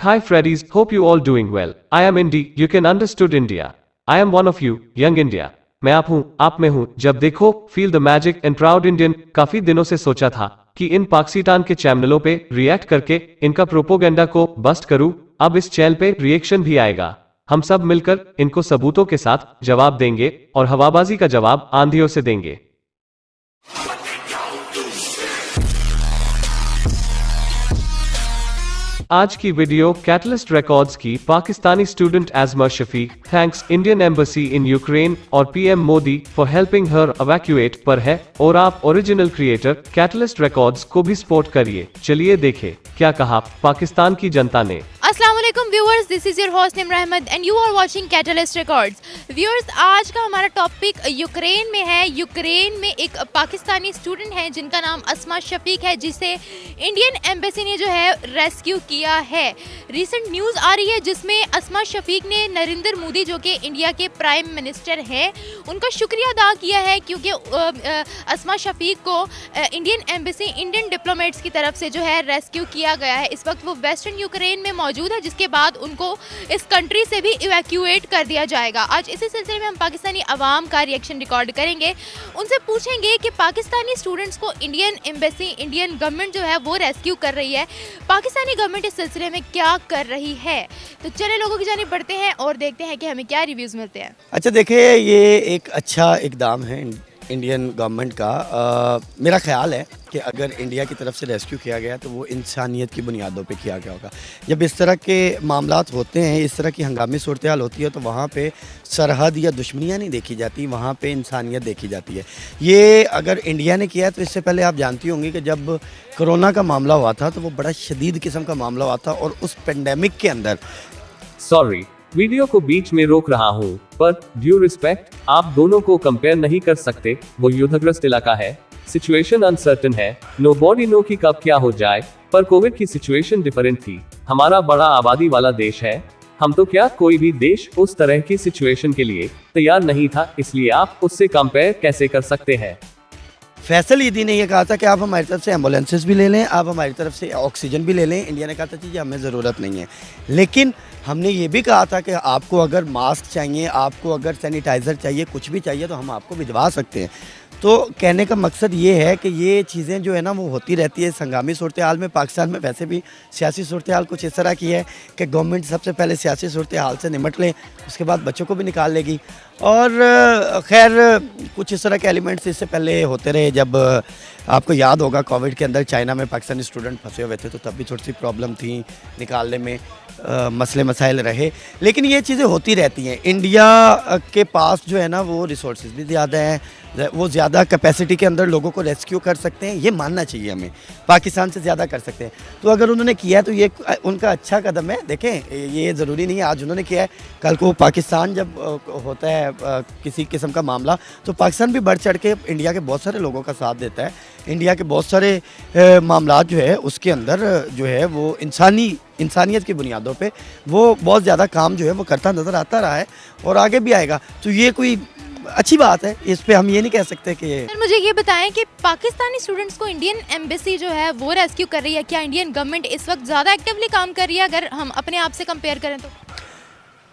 Hi Freddies, hope you all doing well. I am Indy, you can understood India. I am one of you, Young India. मैं आप हूँ, आप में हूँ, जब देखो feel the magic and proud Indian. काफी दिनों से सोचा था कि इन पाकिस्तान के चैनलों पे रिएक्ट करके इनका प्रोपोगेंडा को बस्ट करूँ। अब इस चैनल पे रिएक्शन भी आएगा। हम सब मिलकर इनको सबूतों के साथ जवाब देंगे और हवाबाजी का जवाब आंधियों से देंगे। आज की वीडियो कैटलिस्ट रिकॉर्ड्स की Pakistani student Asma Shafiq thanks Indian embassy in Ukraine और PM Modi for helping her evacuate पर है और आप ओरिजिनल क्रिएटर कैटलिस्ट रिकॉर्ड्स को भी सपोर्ट करिए। चलिए देखें क्या कहा पाकिस्तान की जनता ने। अस्सलाम वालेकुम viewers, this is your host Nimra Ahmad and you are watching Catalyst Records. Viewers, आज का हमारा टॉपिक यूक्रेन में है। यूक्रेन में एक पाकिस्तानी स्टूडेंट है जिनका नाम अस्मा शफीक है, जिसे इंडियन एम्बेसी ने जो है रेस्क्यू किया है। रिसेंट न्यूज़ आ रही है जिसमें अस्मा शफीक ने नरेंद्र मोदी जो कि इंडिया के प्राइम मिनिस्टर हैं उनका शुक्रिया अदा किया है, क्योंकि अस्मा शफीक को इंडियन एम्बेसी इंडियन डिप्लोमेट्स की तरफ से जो है रेस्क्यू किया गया है। इस वक्त वो वेस्टर्न यूक्रेन में मौजूद है, जिसके बाद उनको इस कंट्री से भी इवैक्यूएट कर दिया जाएगा। आज इसी सिलसिले में हम पाकिस्तानी अवाम का रिएक्शन रिकॉर्ड करेंगे। उनसे पूछेंगे कि पाकिस्तानी स्टूडेंट्स को इंडियन एम्बेसी इंडियन गवर्नमेंट जो है वो रेस्क्यू कर रही है, पाकिस्तानी गवर्नमेंट इस सिलसिले में क्या कर रही है। तो चले लोगों की जानिब बढ़ते हैं और देखते हैं कि हमें क्या रिव्यूज़ मिलते हैं। अच्छा देखिए, ये एक अच्छा इकदाम है इंडियन गवर्नमेंट का। मेरा ख्याल है कि अगर इंडिया की तरफ से रेस्क्यू किया गया तो वो इंसानियत की बुनियादों पे किया गया होगा। जब इस तरह के मामलात होते हैं, इस तरह की हंगामी सूरत हाल होती है, तो वहाँ पे सरहद या दुश्मनियाँ नहीं देखी जाती, वहाँ पे इंसानियत देखी जाती है। ये अगर इंडिया ने किया है तो इससे पहले आप जानती होंगी कि जब कोरोना का मामला हुआ था तो वो बड़ा शदीद किस्म का मामला हुआ था, और उस पेंडेमिक के अंदर सॉरी, वीडियो को बीच में रोक रहा हूँ, पर ड्यू रिस्पेक्ट आप दोनों को कंपेयर नहीं कर सकते। वो युद्धग्रस्त इलाका है, सिचुएशन अनसर्टन है, नोबॉडी नो कि कब क्या हो जाए। पर कोविड की सिचुएशन डिफरेंट थी। हमारा बड़ा आबादी वाला देश है, हम तो क्या कोई भी देश उस तरह की सिचुएशन के लिए तैयार नहीं था, इसलिए आप उससे कंपेयर कैसे कर सकते हैं। फैसल ईदी ने यह कहा था कि आप हमारी तरफ से एम्बुलेंसेस भी ले लें, आप हमारी तरफ से ऑक्सीजन भी ले लें। इंडिया ने कहा था जी हमें ज़रूरत नहीं है, लेकिन हमने ये भी कहा था कि आपको अगर मास्क चाहिए, आपको अगर सैनिटाइज़र चाहिए, कुछ भी चाहिए तो हम आपको भिजवा सकते हैं। तो कहने का मकसद ये है कि ये चीज़ें जो है ना वो होती रहती है इस हंगामी सूरत हाल में। पाकिस्तान में वैसे भी सियासी सूरत हाल कुछ इस तरह की है कि गवर्नमेंट सबसे पहले सियासी सूरत हाल से निमट लें, उसके बाद बच्चों को भी निकाल लेगी। और खैर कुछ इस तरह के एलिमेंट्स इससे पहले होते रहे। जब आपको याद होगा कोविड के अंदर चाइना में पाकिस्तानी स्टूडेंट फंसे हुए थे, तो तब भी थोड़ी सी प्रॉब्लम थी निकालने में, मसले मसाइल रहे। लेकिन ये चीज़ें होती रहती हैं। इंडिया के पास जो है ना वो रिसोर्सेज भी ज़्यादा हैं, वो ज़्यादा कैपेसिटी के अंदर लोगों को रेस्क्यू कर सकते हैं, ये मानना चाहिए हमें। पाकिस्तान से ज़्यादा कर सकते हैं, तो अगर उन्होंने किया है तो ये उनका अच्छा कदम है। देखें, ये ज़रूरी नहीं है आज उन्होंने किया है, कल को पाकिस्तान जब होता है किसी किस्म का मामला, तो पाकिस्तान भी बढ़ चढ़ के इंडिया के बहुत सारे लोगों का साथ देता है। इंडिया के बहुत सारे मामला जो है उसके अंदर जो है वो इंसानियत की बुनियादों पे वो बहुत ज़्यादा काम जो है वो करता नज़र आता रहा है और आगे भी आएगा। तो ये कोई अच्छी बात है, इस पे हम ये नहीं कह सकते कि। सर मुझे ये बताएं कि पाकिस्तानी स्टूडेंट्स को इंडियन एम्बेसी जो है वो रेस्क्यू कर रही है, क्या इंडियन गवर्नमेंट इस वक्त ज़्यादा एक्टिवली काम कर रही है अगर हम अपने आप से कंपेयर करें तो?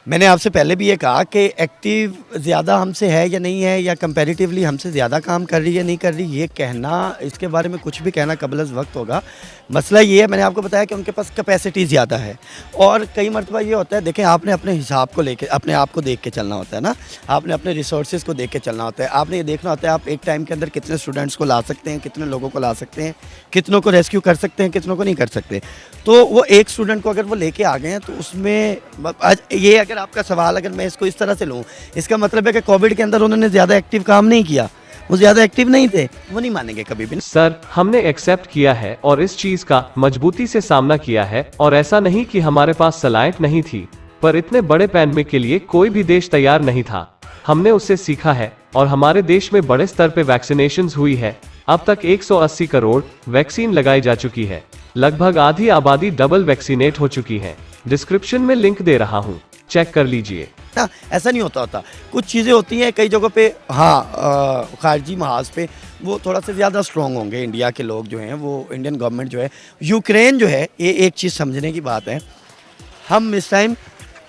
मैंने आपसे पहले भी ये कहा कि एक्टिव ज़्यादा हमसे है या नहीं है, या कंपैरेटिवली हमसे ज़्यादा काम कर रही है नहीं कर रही, ये कहना, इसके बारे में कुछ भी कहना कबल वक्त होगा। मसला ये है, मैंने आपको बताया कि उनके पास कैपेसिटी ज़्यादा है, और कई मरतबा ये होता है, देखें आपने अपने हिसाब को लेके अपने आप को देख के चलना होता है ना, आपने अपने रिसोर्सेज को देख के चलना होता है। आपने ये देखना होता है आप एक टाइम के अंदर कितने स्टूडेंट्स को ला सकते हैं, कितने लोगों को ला सकते हैं, कितनों को रेस्क्यू कर सकते हैं, कितनों को नहीं कर सकते। तो वो एक स्टूडेंट को अगर वो लेके आ गए हैं तो उसमें ये, अगर आपका सवाल अगर मैं इसको इस तरह से लूँ, इसका मतलब है कि कोविड के अंदर उन्होंने ज़्यादा एक्टिव काम नहीं किया, वो ज़्यादा एक्टिव नहीं थे, वो नहीं मानेंगे कभी भी। सर हमने एक्सेप्ट किया है और इस चीज का मजबूती से सामना किया है, और ऐसा नहीं कि हमारे पास सलाहियत नहीं थी, पर इतने बड़े पैंडेमिक के लिए कोई भी देश तैयार नहीं था। हमने उससे सीखा है और हमारे देश में बड़े स्तर पे वैक्सीनेशन हुई है। अब तक 180 करोड़ वैक्सीन लगाई जा चुकी है, लगभग आधी आबादी डबल वैक्सीनेट हो चुकी है। डिस्क्रिप्शन में लिंक दे रहा हूँ, चेक कर लीजिए। ना ऐसा नहीं होता कुछ चीज़ें होती हैं कई जगहों पे, हाँ खारजी महाज पे वो थोड़ा सा ज़्यादा स्ट्रॉन्ग होंगे इंडिया के लोग जो हैं, वो इंडियन गवर्नमेंट जो है। यूक्रेन जो है, ये एक चीज़ समझने की बात है हम इस टाइम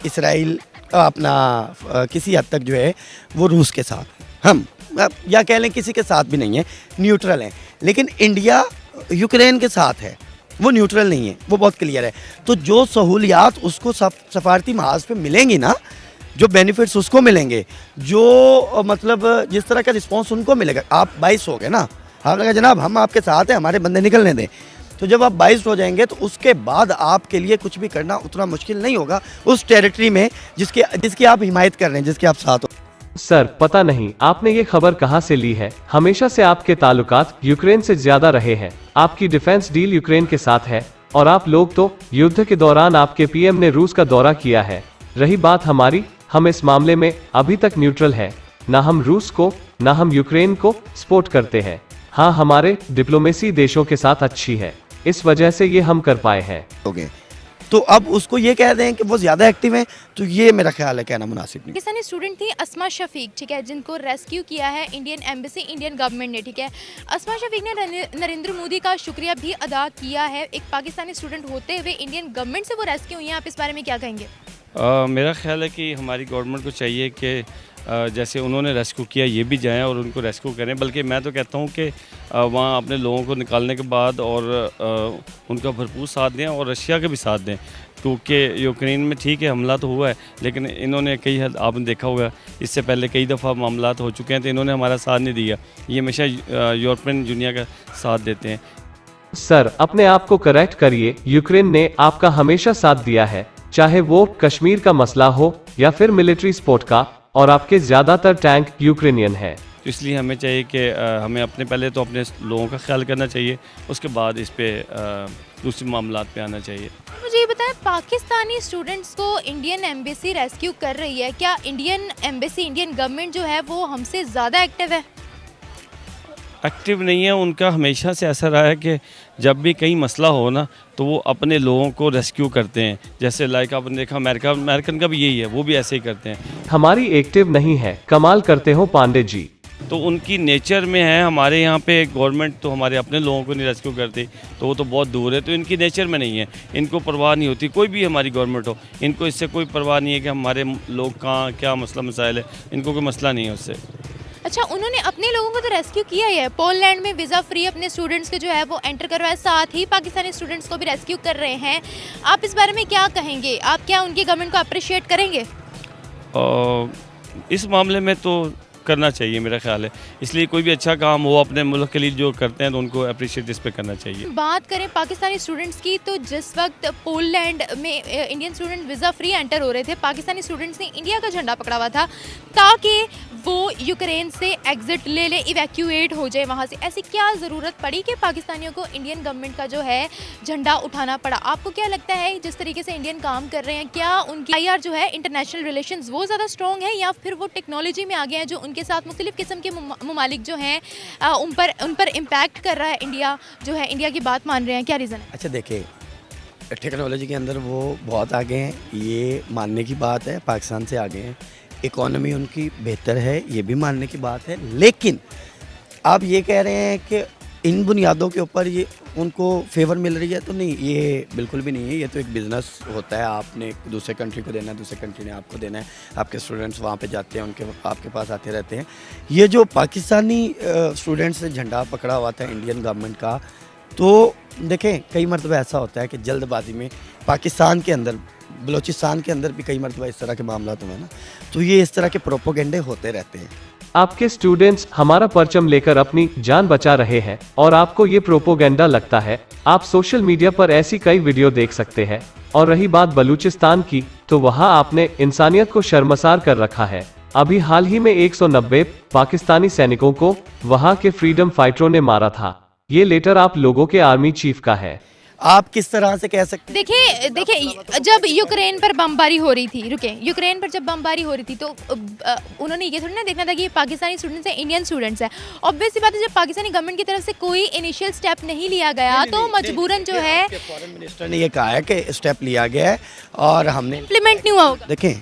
इसराइल अपना किसी हद तक जो है वो रूस के साथ, हम या कह लें किसी के साथ भी नहीं है, न्यूट्रल हैं। लेकिन इंडिया यूक्रेन के साथ है, वो न्यूट्रल नहीं है, वो बहुत क्लियर है। तो जो सहूलियात उसको सफारती महाज पे मिलेंगी ना, जो बेनिफिट्स उसको मिलेंगे, जो मतलब जिस तरह का रिस्पांस उनको मिलेगा। आप 22 हो गए ना, आपने कहा जनाब हम आपके साथ हैं, हमारे बंदे निकलने दें। तो जब आप 22 हो जाएंगे तो उसके बाद आपके लिए कुछ भी करना उतना मुश्किल नहीं होगा उस टेरिटरी में जिसकी आप हिमायत कर रहे हैं, जिसके आप साथ हो। सर पता नहीं आपने ये खबर कहाँ से ली है, हमेशा से आपके ताल्लुकात यूक्रेन से ज्यादा रहे हैं। आपकी डिफेंस डील यूक्रेन के साथ है और आप लोग तो युद्ध के दौरान आपके पीएम ने रूस का दौरा किया है। रही बात हमारी, हम इस मामले में अभी तक न्यूट्रल है, ना हम रूस को ना हम यूक्रेन को सपोर्ट करते हैं। हाँ, हमारे डिप्लोमेसी देशों के साथ अच्छी है, इस वजह से ये हम कर पाए हैं। तो अब उसको ये कह दें कि वो ज़्यादा एक्टिव हैं, तो ये मेरा ख्याल है कहना मुनासिब नहीं। पाकिस्तानी स्टूडेंट थी अस्मा शफीक, ठीक है, जिनको रेस्क्यू किया है इंडियन एम्बेसी, इंडियन गवर्नमेंट ने, ठीक है। अस्मा शफीक ने नरेंद्र मोदी का शुक्रिया भी अदा किया है। एक पाकिस्तानी स्टूडेंट होते हुए इंडियन गवर्नमेंट से वो रेस्क्यू हुई हैं, आप इस बारे में क्या कहेंगे? मेरा ख्याल है कि हमारी गवर्नमेंट को चाहिए कि जैसे उन्होंने रेस्क्यू किया ये भी जाएं और उनको रेस्क्यू करें। बल्कि मैं तो कहता हूं कि वहाँ अपने लोगों को निकालने के बाद और उनका भरपूर साथ दें और रशिया का भी साथ दें, क्योंकि यूक्रेन में ठीक है हमला तो हुआ है, लेकिन इन्होंने कई हद आपने देखा होगा इससे पहले कई दफ़ा मामला हो चुके हैं, तो इन्होंने हमारा साथ नहीं दिया। ये हमेशा यूरोपियन दुनिया का साथ देते हैं। सर अपने आप को करेक्ट करिए, यूक्रेन ने आपका हमेशा साथ दिया है, चाहे वो कश्मीर का मसला हो या फिर मिलिट्री सपोर्ट का, और आपके ज्यादातर टैंक यूक्रेनियन है। तो इसलिए हमें चाहिए कि हमें अपने पहले तो अपने लोगों का ख्याल करना चाहिए, उसके बाद इस पे दूसरे मामलात पे आना चाहिए। मुझे ये बताएं, पाकिस्तानी स्टूडेंट्स को इंडियन एम्बेसी रेस्क्यू कर रही है, क्या इंडियन एम्बेसी, इंडियन गवर्नमेंट जो है वो हमसे ज़्यादा एक्टिव है? एक्टिव नहीं है, उनका हमेशा से ऐसा रहा है कि जब भी कहीं मसला हो ना तो वो अपने लोगों को रेस्क्यू करते हैं। जैसे लाइक आपने देखा अमेरिकन का भी यही है, वो भी ऐसे ही करते हैं। हमारी एक्टिव नहीं है, कमाल करते हो पांडे जी। तो उनकी नेचर में है, हमारे यहाँ पे गवर्नमेंट तो हमारे अपने लोगों को नहीं रेस्क्यू करती, तो वो तो बहुत दूर है, तो इनकी नेचर में नहीं है, इनको परवाह नहीं होती। कोई भी हमारी गवर्नमेंट हो, इनको इससे कोई परवाह नहीं है कि हमारे लोग कहाँ क्या मसला मसाइल है, इनको कोई मसला नहीं है उससे। अच्छा, उन्होंने अपने लोगों को तो रेस्क्यू किया ही है, पोलैंड में वीज़ा फ्री अपने स्टूडेंट्स के जो है वो एंटर करवाया, साथ ही पाकिस्तानी स्टूडेंट्स को भी रेस्क्यू कर रहे हैं। आप इस बारे में क्या कहेंगे? आप क्या उनकी गवर्नमेंट को अप्रिशिएट करेंगे? इस मामले में तो करना चाहिए मेरा ख्याल है, इसलिए कोई भी अच्छा काम हो अपने मुल्क के लिए जो करते हैं तो उनको अप्रिशिएट इस पे करना चाहिए। बात करें पाकिस्तानी स्टूडेंट्स की, तो जिस वक्त पोलैंड में Indian student visa free enter हो रहे थे, पाकिस्तानी स्टूडेंट्स ने इंडिया का झंडा पकड़ा हुआ था ताकि वो यूक्रेन से एग्जिट ले ले, इवैक्यूएट हो जाए वहाँ से। ऐसी क्या ज़रूरत पड़ी कि पाकिस्तानियों को इंडियन गवर्नमेंट का जो है झंडा उठाना पड़ा? आपको क्या लगता है जिस तरीके से इंडियन काम कर रहे हैं, क्या उनकी आईआर जो है इंटरनेशनल रिलेशंस वो ज़्यादा स्ट्रॉन्ग है, या फिर वो टेक्नोलॉजी में आ गए हैं जो उनके साथ मुख्तलिफ किस्म के ममालिक जो हैं उन पर इम्पैक्ट कर रहा है, इंडिया जो है इंडिया की बात मान रहे हैं? क्या रीज़न है? अच्छा देखिए, टेक्नोलॉजी के अंदर वो बहुत आगे हैं, ये मानने की बात है, पाकिस्तान से आगे हैं। इकोनॉमी उनकी बेहतर है, ये भी मानने की बात है। लेकिन आप ये कह रहे हैं कि इन बुनियादों के ऊपर ये उनको फेवर मिल रही है, तो नहीं, ये बिल्कुल भी नहीं है। ये तो एक बिज़नेस होता है, आपने दूसरे कंट्री को देना है, दूसरे कंट्री ने आपको देना है, आपके स्टूडेंट्स वहाँ पे जाते हैं, उनके आपके पास आते रहते हैं। ये जो पाकिस्तानी स्टूडेंट्स ने झंडा पकड़ा हुआ था इंडियन गवर्नमेंट का, तो देखें कई मरतबा ऐसा होता है कि जल्दबाजी में पाकिस्तान के अंदर, बलूचिस्तान के अंदर भी कई मरतबा इस तरह के मामला हुए ना, तो ये इस तरह के प्रोपोगेंडे होते रहते हैं। आपके स्टूडेंट्स हमारा परचम लेकर अपनी जान बचा रहे हैं और आपको ये प्रोपोगेंडा लगता है। आप सोशल मीडिया पर ऐसी कई वीडियो देख सकते हैं। और रही बात बलूचिस्तान की, तो वहाँ आपने इंसानियत को शर्मसार कर रखा है। अभी हाल ही में 190 पाकिस्तानी सैनिकों को वहाँ के फ्रीडम फाइटरों ने मारा था। ये लेटर आप लोगों के आर्मी चीफ का है। आप किस तरह से कह सकते हैं? देखिए जब यूक्रेन पर बमबारी हो रही थी, यूक्रेन पर जब बमबारी हो रही थी, तो उन्होंने ये थोड़ी ना देखना था कि ये पाकिस्तानी स्टूडेंट्स हैं, इंडियन स्टूडेंट्स हैं। ऑब्वियस सी बात है, जब पाकिस्तानी गवर्नमेंट की तरफ से कोई इनिशियल स्टेप नहीं लिया गया, तो मजबूरन जो है फॉरेन मिनिस्टर ने ये कहा है कि स्टेप लिया गया है और हमने इम्प्लीमेंट नहीं हुआ होगा। देखें,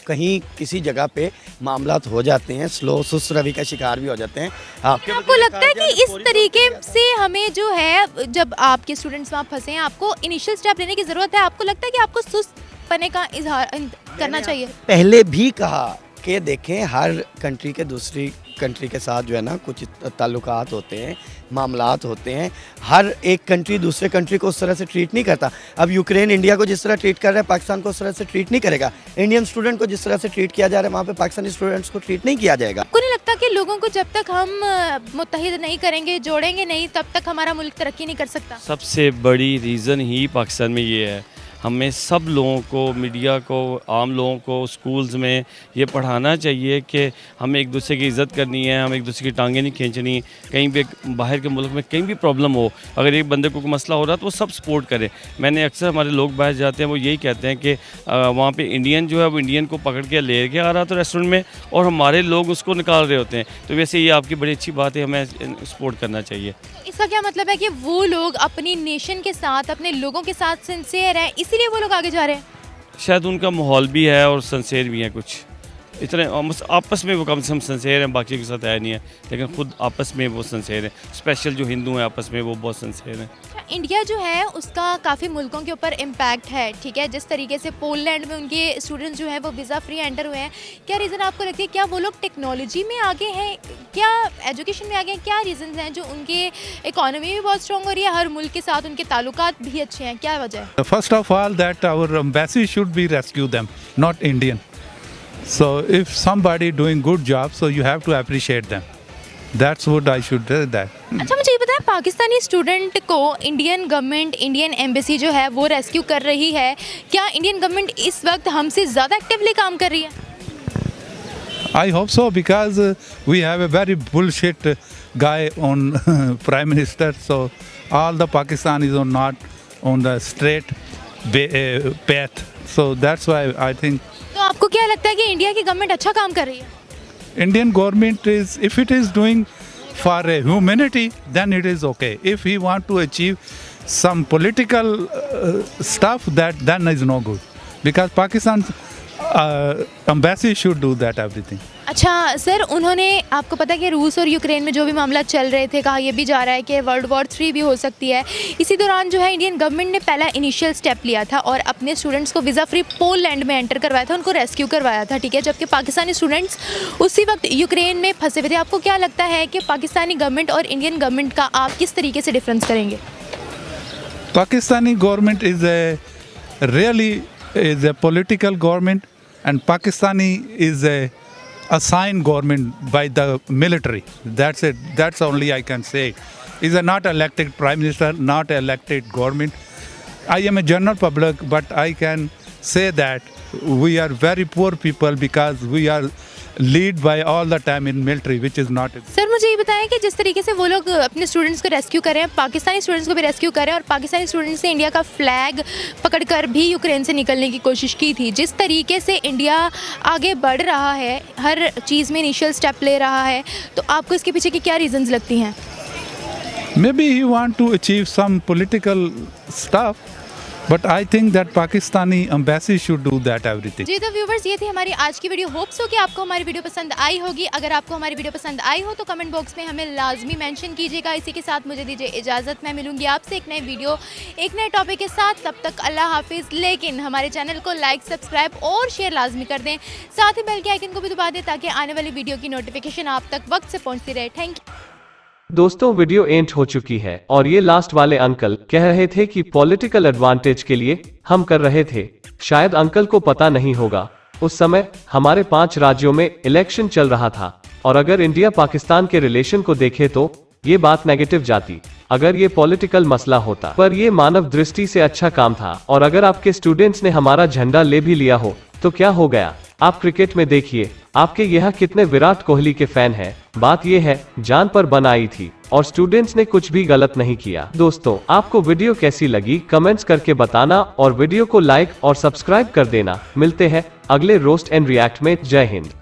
कहीं किसी जगह पे मामलात हो जाते हैं, स्लो सुस्त रवि का शिकार भी हो जाते हैं। आपको लगता है कि इस तरीके से हमें जो है, जब आपके स्टूडेंट्स वहाँ फंसे हैं, आपको इनिशियल स्टेप लेने की ज़रूरत है? आपको लगता है कि आपको सुस्त पने का इजहार करना चाहिए? पहले भी कहा कि देखें हर कंट्री के दूसरी कंट्री के साथ जो है ना कुछ ताल्लुकात होते हैं, मामलात होते हैं। हर एक कंट्री दूसरे कंट्री को उस तरह से ट्रीट नहीं करता। अब यूक्रेन इंडिया को जिस तरह ट्रीट कर रहा है, पाकिस्तान को उस तरह से ट्रीट नहीं करेगा। इंडियन स्टूडेंट को जिस तरह से ट्रीट किया जा रहा है, वहाँ पे पाकिस्तानी स्टूडेंट्स को ट्रीट नहीं किया जाएगा। आपको नहीं लगता कि लोगों को जब तक हम मुत्तहिद नहीं करेंगे, जोड़ेंगे नहीं, तब तक हमारा मुल्क तरक्की नहीं कर सकता? सबसे बड़ी रीज़न ही पाकिस्तान में ये है, हमें सब लोगों को, मीडिया को, आम लोगों को स्कूल्स में ये पढ़ाना चाहिए कि हमें एक दूसरे की इज़्ज़त करनी है, हमें एक दूसरे की टांगें नहीं खींचनी। कहीं भी बाहर के मुल्क में कहीं भी प्रॉब्लम हो, अगर एक बंदे को कोई मसला हो रहा है तो वो सब सपोर्ट करें। मैंने अक्सर हमारे लोग बाहर जाते हैं वो यही कहते हैं कि वहाँ पे इंडियन जो है वो इंडियन को पकड़ के ले के आ रहा था रेस्टोरेंट में और हमारे लोग उसको निकाल रहे होते हैं। तो वैसे ये आपकी बड़ी अच्छी बात है, हमें सपोर्ट करना चाहिए। इसका क्या मतलब है कि वो लोग अपनी नेशन के साथ, अपने लोगों के साथ सिंसियर हैं, इसीलिए वो लोग आगे जा रहे हैं? शायद उनका माहौल भी है और सिंसियर भी है, कुछ इतने आपस में वो कम से कम सिंसियर हैं, बाकी के साथ है नहीं है, लेकिन खुद आपस में वो सिंसियर हैं। स्पेशल जो हिंदू हैं आपस में वो बहुत सिंसियर हैं। इंडिया जो है उसका काफ़ी मुल्कों के ऊपर इम्पैक्ट है, ठीक है। जिस तरीके से पोलैंड में उनके स्टूडेंट्स जो हैं वो वीज़ा फ्री एंटर हुए हैं, क्या रीज़न आपको लगती है? क्या वो लोग टेक्नोलॉजी में आगे हैं, क्या एजुकेशन में आगे हैं, क्या रीज़न हैं जो उनके इकॉनमी भी बहुत स्ट्रॉन्ग हो रही है, हर मुल्क के साथ उनके ताल्लुकात भी अच्छे हैं, क्या वजह है? First of all that our embassy should be rescue them, not Indian. So if somebody doing good job, so you have to appreciate them. That's what I should do that. अच्छा, मुझे ये बताएं, पाकिस्तानी स्टूडेंट को Indian government, Indian embassy जो है वो rescue कर रही है। क्या इंडियन गवर्नमेंट इस वक्त हमसे ज़्यादा एक्टिवली काम कर रही है? I hope so because we have a very bullshit guy on Prime Minister. So all the Pakistanis are not on the straight path. So that's why I think. तो आपको क्या लगता है कि इंडिया की गवर्नमेंट अच्छा काम कर रही है? Indian government is, if it is doing for humanity, then it is okay. If he want to achieve some political stuff, then is no good. Because Pakistan's embassy should do that everything. अच्छा sir, उन्होंने, आपको पता है कि रूस और Ukraine में जो भी मामला चल रहे थे, कहा यह भी जा रहा है कि वर्ल्ड वॉर 3 भी हो सकती है। इसी दौरान जो है इंडियन गवर्नमेंट ने पहला इनिशियल स्टेप लिया था और अपने स्टूडेंट्स को वीज़ा फ्री पोलैंड में एंटर करवाया था, उनको रेस्क्यू करवाया था, ठीक है। जबकि पाकिस्तानी स्टूडेंट्स उसी वक्त यूक्रेन में फंसे हुए थे। आपको क्या लगता है कि पाकिस्तानी गवर्नमेंट और इंडियन गवर्नमेंट का आप किस तरीके से डिफरेंस करेंगे? Pakistani government is a political government, and Pakistani is a assigned government by the military. That's it. That's only I can say. Is a not elected prime minister, not elected government. I am a general public, but I can say that we are very poor people because we are lead by all the time in military, which is not. Sir मुझे ये बताएं कि जिस तरीके से वो लोग अपने स्टूडेंट्स को रेस्क्यू कर रहे हैं, पाकिस्तानी स्टूडेंट्स को भी रेस्क्यू कर रहे हैं, और पाकिस्तानी स्टूडेंट्स ने इंडिया का फ्लैग पकड़कर भी यूक्रेन से निकलने की कोशिश की थी। जिस तरीके से इंडिया आगे बढ़ रहा है, हर चीज़ में इनिशियल स्टेप ले रहा है, तो आपको इसके पीछे की क्या रीजंस लगती हैं? Maybe he want to achieve some political stuff. But I think that Pakistani embassy should do that everything. जी तो व्यूवर्स, ये थी हमारी आज की वीडियो। होप्स हो कि आपको हमारी वीडियो पसंद आई होगी। अगर आपको हमारी वीडियो पसंद आई हो तो कमेंट बॉक्स में हमें लाजमी मेंशन कीजिएगा। इसी के साथ मुझे दीजिए इजाज़त, मैं मिलूंगी आपसे एक नई वीडियो, एक नए टॉपिक के साथ। तब तक अल्लाह हाफिज़। लेकिन हमारे चैनल को लाइक, सब्सक्राइब और शेयर लाजमी कर दें। साथ ही बेल के आइकन को भी दबा दें ताकि आने वाली वीडियो की नोटिफिकेशन आप तक वक्त से पहुँचती रहे। Thank you. दोस्तों, वीडियो एंड हो चुकी है और ये लास्ट वाले अंकल कह रहे थे कि पॉलिटिकल एडवांटेज के लिए हम कर रहे थे। शायद अंकल को पता नहीं होगा, उस समय हमारे 5 राज्यों में इलेक्शन चल रहा था और अगर इंडिया पाकिस्तान के रिलेशन को देखे तो ये बात नेगेटिव जाती अगर ये पॉलिटिकल मसला होता। पर ये मानव दृष्टि से अच्छा काम था और अगर आपके स्टूडेंट्स ने हमारा झंडा ले भी लिया हो तो क्या हो गया? आप क्रिकेट में देखिए, आपके यहाँ कितने विराट कोहली के फैन हैं। बात ये है, जान पर बन आई थी और स्टूडेंट्स ने कुछ भी गलत नहीं किया। दोस्तों, आपको वीडियो कैसी लगी कमेंट्स करके बताना और वीडियो को लाइक और सब्सक्राइब कर देना। मिलते हैं अगले रोस्ट एंड रिएक्ट में। जय हिंद।